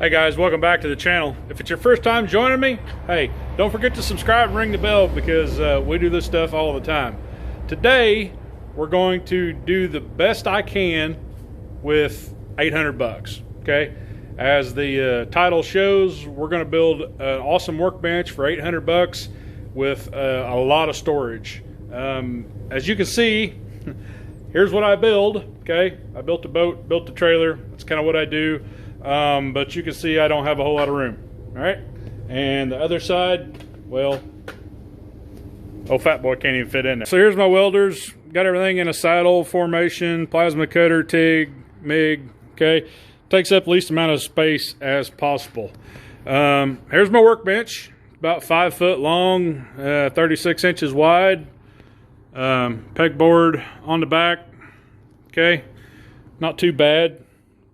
Hey guys, welcome back to the channel. If it's your first time joining me, hey, don't forget to subscribe and ring the bell because we do this stuff all the time. Today, we're going to do the best I can with 800 bucks, okay? As the title shows, we're gonna build an awesome workbench for 800 bucks with a lot of storage. As you can see, here's what I build, okay? I built a boat, built a trailer. That's kind of what I do. But you can see I don't have a whole lot of room, all right? And the other side, well, old fat boy can't even fit in there. So here's my welders. Got everything in a saddle formation, plasma cutter, TIG, MIG, okay? Takes up the least amount of space as possible. Here's my workbench, about 5 foot long, 36 inches wide. Pegboard on the back, okay? Not too bad.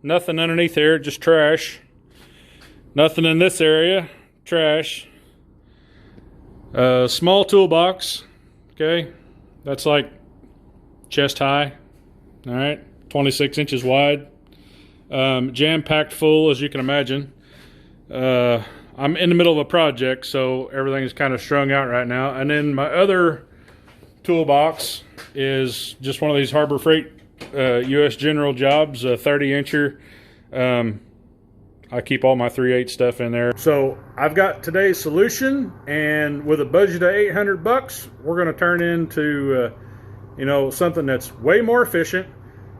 Nothing underneath here, just trash. Nothing in this area, trash. Small toolbox, okay? That's like chest high, all right? 26 inches wide. Jam-packed full, as you can imagine. I'm in the middle of a project, so everything is kind of strung out right now. And then my other toolbox is just one of these Harbor Freight U.S. General jobs, a 30-incher. I keep all my 3/8 stuff in there. So I've got today's solution, and with a budget of 800 bucks, we're going to turn into something that's way more efficient,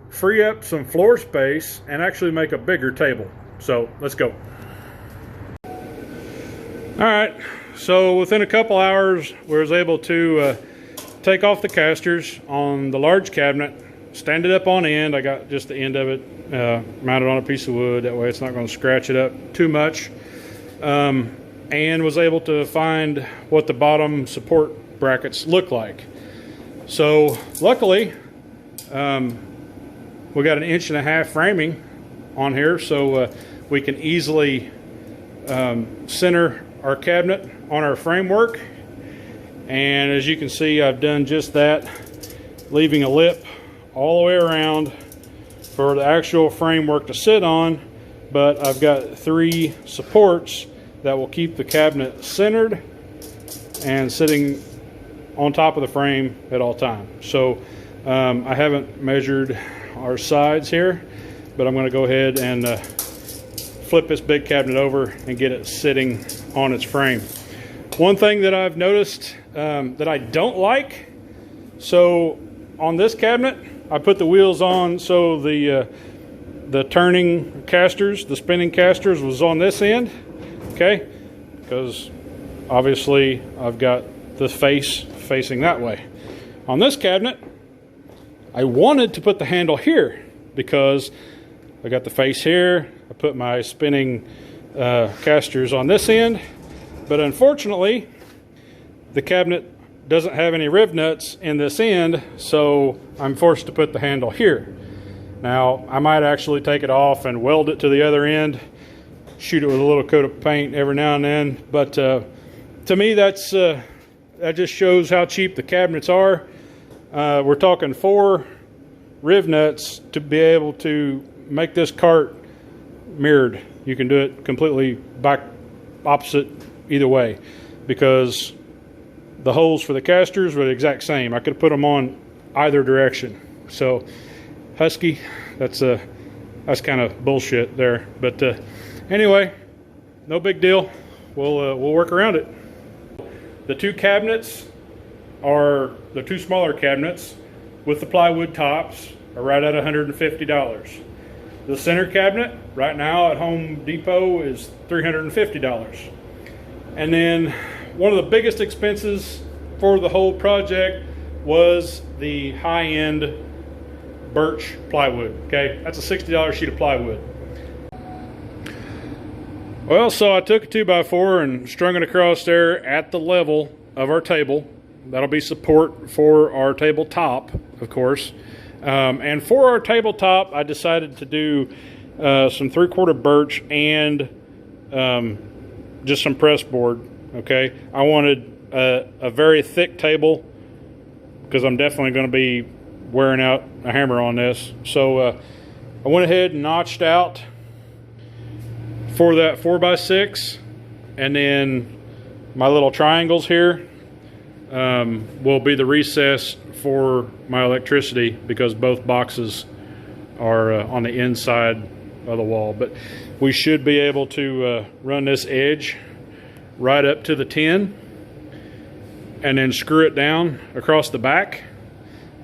free up some floor space, and actually make a bigger table. So let's go. All right, so within a couple hours, we was able to take off the casters on the large cabinet, stand it up on end. I got just the end of it mounted on a piece of wood. That way it's not going to scratch it up too much. And was able to find what the bottom support brackets look like. So luckily, we got an 1.5-inch framing on here, so we can easily center our cabinet on our framework. And as you can see, I've done just that, leaving a lip all the way around for the actual framework to sit on, but I've got 3 supports that will keep the cabinet centered and sitting on top of the frame at all times. So I haven't measured our sides here, but I'm going to go ahead and flip this big cabinet over and get it sitting on its frame. One thing that I've noticed that I don't like, so on this cabinet, I put the wheels on so the turning casters, the spinning casters was on this end, okay? Because obviously I've got the face facing that way. On this cabinet, I wanted to put the handle here because I got the face here. I put my spinning casters on this end, but unfortunately, the cabinet doesn't have any riv nuts in this end, so I'm forced to put the handle here. Now, I might actually take it off and weld it to the other end, shoot it with a little coat of paint every now and then, but to me, that just shows how cheap the cabinets are. We're talking 4 riv nuts to be able to make this cart mirrored. You can do it completely back opposite either way, because the holes for the casters were the exact same. I could have put them on either direction. So Husky, that's kind of bullshit there. But anyway, no big deal. We'll work around it. The 2 cabinets are the 2 smaller cabinets with the plywood tops are right at $150. The center cabinet right now at Home Depot is $350. And then one of the biggest expenses for the whole project was the high-end birch plywood, okay? That's a $60 sheet of plywood. Well, so I took a 2x4 and strung it across there at the level of our table. That'll be support for our tabletop, of course. And for our tabletop, I decided to do some 3/4 birch and just some press board, okay? I wanted a very thick table because I'm definitely going to be wearing out a hammer on this. So I went ahead and notched out for that 4x6, and then my little triangles here will be the recess for my electricity, because both boxes are on the inside of the wall. But we should be able to run this edge right up to the 10 and then screw it down across the back.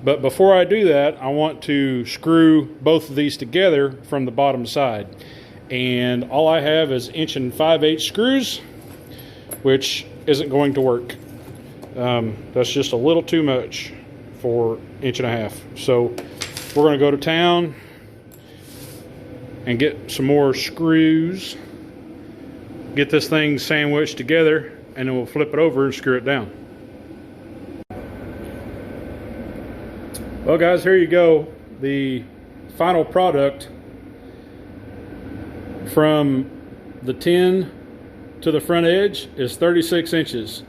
But before I do that, I want to screw both of these together from the bottom side. And all I have is 1 5/8 screws, which isn't going to work. That's just a little too much for 1 1/2. So we're going to go to town and get some more screws, get this thing sandwiched together, and then we'll flip it over and screw it down. Well guys, here you go. The final product from the 10 to the front edge is 36 inches.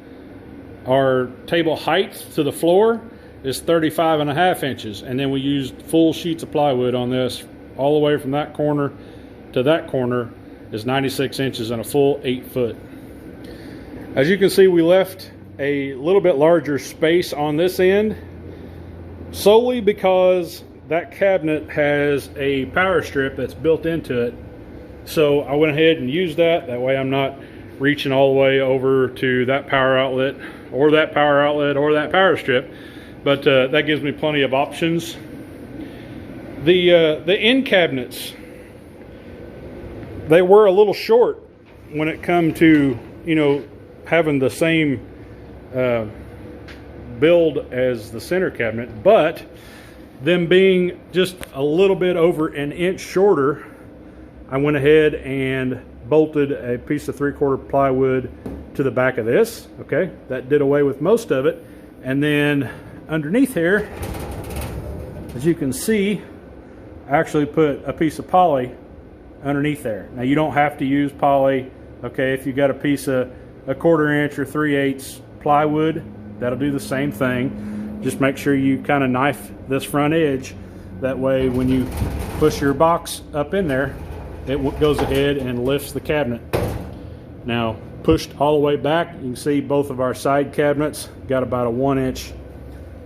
Our table height to the floor is 35.5 inches. And then we used full sheets of plywood on this. All the way from that corner to that corner is 96 inches and a full 8 foot. As you can see, we left a little bit larger space on this end, solely because that cabinet has a power strip that's built into it. So I went ahead and used that. That way I'm not reaching all the way over to that power outlet or that power outlet or that power strip. But that gives me plenty of options. The end cabinets, they were a little short when it come to, you know, having the same build as the center cabinet, but them being just a little bit over 1 inch shorter, I went ahead and bolted a piece of 3/4 plywood to the back of this. Okay, that did away with most of it. And then underneath here, as you can see, I actually put a piece of poly underneath there. Now you don't have to use poly, okay? If you got a piece of 1/4 inch or 3/8 plywood, that'll do the same thing. Just make sure you kind of knife this front edge. That way when you push your box up in there, it goes ahead and lifts the cabinet. Now pushed all the way back, you can see both of our side cabinets got about a 1 inch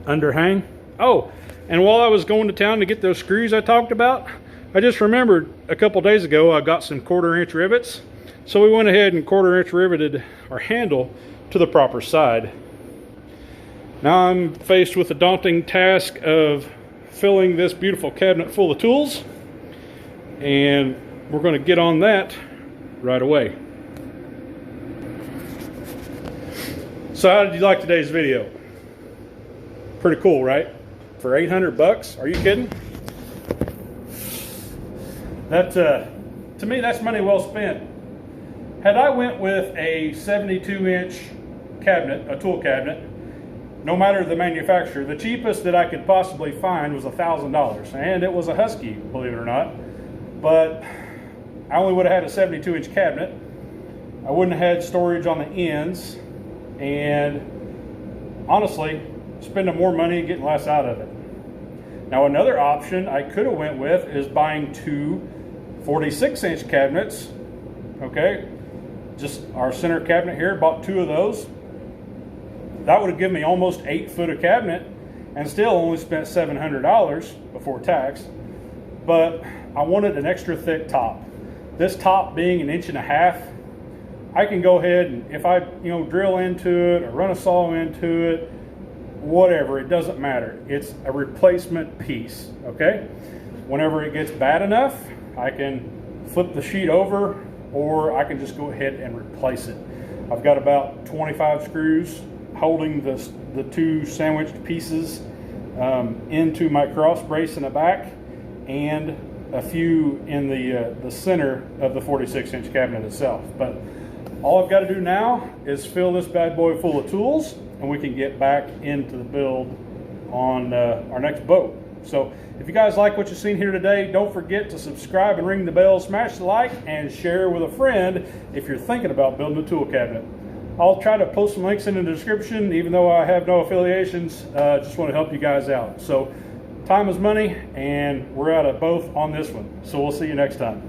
underhang. Oh, and while I was going to town to get those screws I talked about, I just remembered a couple days ago I got some 1/4 inch rivets. So we went ahead and 1/4 inch riveted our handle to the proper side. Now I'm faced with the daunting task of filling this beautiful cabinet full of tools, and we're going to get on that right away. So how did you like today's video? Pretty cool, right? For 800 bucks? Are you kidding? That, to me, that's money well spent. Had I went with a 72 inch cabinet, a tool cabinet, no matter the manufacturer, the cheapest that I could possibly find was $1,000, and it was a Husky, believe it or not. But I only would have had a 72 inch cabinet. I wouldn't have had storage on the ends, and honestly, spending more money and getting less out of it. Now another option I could have went with is buying 2 46 inch cabinets. Okay, just our center cabinet here, bought 2 of those. That would have given me almost 8 foot of cabinet and still only spent $700 before tax. But I wanted an extra thick top. This top being 1.5 inches, I can go ahead and if I drill into it or run a saw into it, whatever, it doesn't matter. It's a replacement piece, okay? Whenever it gets bad enough, I can flip the sheet over, or I can just go ahead and replace it. I've got about 25 screws holding the 2 sandwiched pieces into my cross brace in the back, and a few in the center of the 46 inch cabinet itself. But all I've got to do now is fill this bad boy full of tools, and we can get back into the build on our next boat. So if you guys like what you've seen here today, don't forget to subscribe and ring the bell, smash the like, and share with a friend if you're thinking about building a tool cabinet. I'll try to post some links in the description, even though I have no affiliations. Just want to help you guys out. So time is money, and we're out of both on this one. So we'll see you next time.